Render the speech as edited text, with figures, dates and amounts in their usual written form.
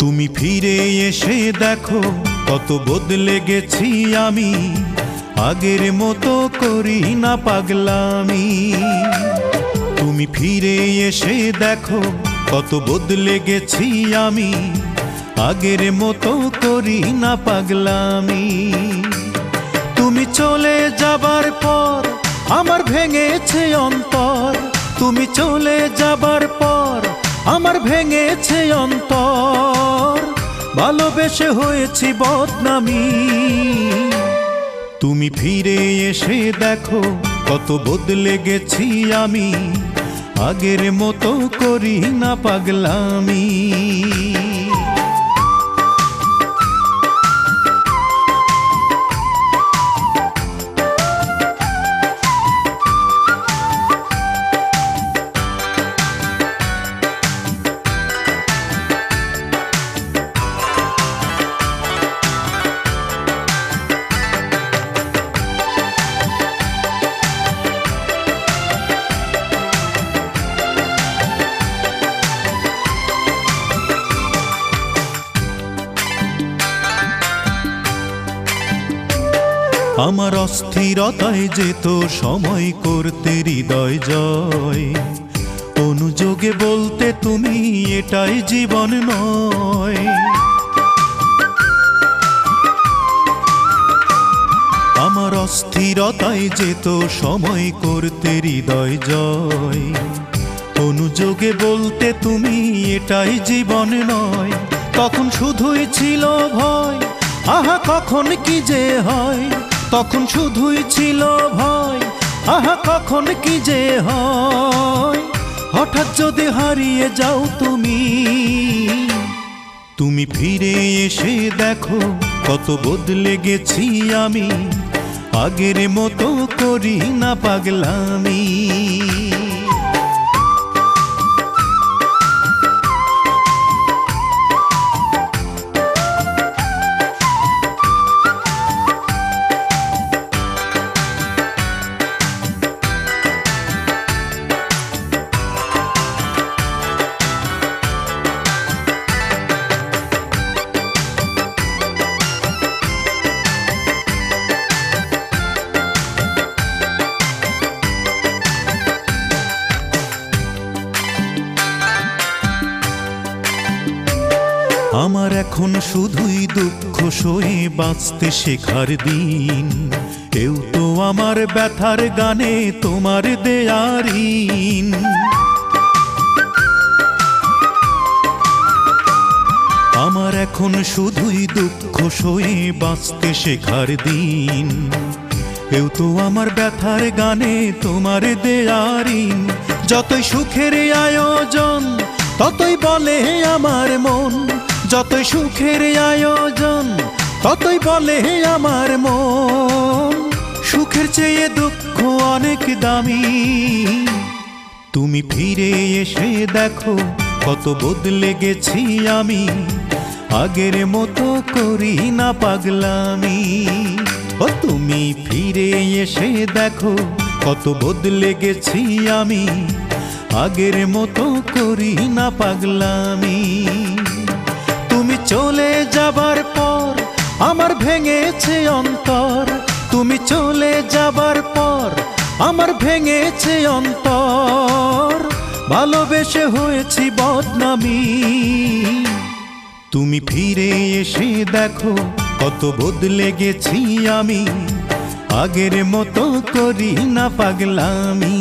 তুমি ফিরে এসে দেখো কত বদলে গেছি আমি, আগের মতো করি না পাগলামি। তুমি ফিরে এসে দেখো কত বদলে গেছি আমি, আগের মতো করি না পাগলামি। তুমি চলে যাবার পর আমার ভেঙেছে অন্তর, তুমি চলে যাবার পর আমার ভেঙেছে অন্তর, ভালোবেসে হয়েছি বদনামি। তুমি ফিরে এসে দেখো কত বদলে গেছি আমি, আগের মতো করি না পাগলামি। আমার অস্থিরতায় যেত সময় করতে হৃদয় জয়, অনুযোগে বলতে তুমি এটাই জীবন নয়। আমার অস্থিরতায় যেত সময় করতে হৃদয় জয়, অনুযোগে বলতে তুমি এটাই জীবন নয়। তখন শুধুই ছিল ভয়, আহা কখন কি যে হয়, তখন শুধুই ছিল ভয়, আহা কখন কি যে হয়। হঠাৎ যদি হারিয়ে যাও তুমি, তুমি ফিরে এসে দেখো কত বদলে গেছি আমি, আগের মতো করি না পাগলামি। আমার এখন শুধুই দুঃখ সয়ে বাঁচতে শেখার দিন, কেউ তো আমার ব্যথার গানে তোমার দেয়ার ঋণ। আমার এখন শুধুই দুঃখ সয়ে বাঁচতে শেখার দিন, কেউ তো আমার ব্যথার গানে তোমার দেয়ার ঋণ। যতই সুখের আয়োজন ততই বলে আমার মন, যতই সুখের আয়োজন ততই বলে আমার মন, সুখের চেয়ে দুঃখ অনেক দামি। তুমি ফিরে এসে দেখো কত বদলে গেছি আমি, আগের মতো করি না পাগলামি। ও তুমি ফিরে এসে দেখো কত বদলে গেছি আমি, আগের মতো করি না পাগলামি। তুমি চলে যাবার পর আমার ভেঙেছে অন্তর, তুমি চলে যাবার পর আমার ভেঙেছে অন্তর, ভালোবেসে হয়েছি বদনামি। তুমি ফিরে এসে দেখো কত বদলে গেছি আমি, আগের মতো করি না পাগলামি।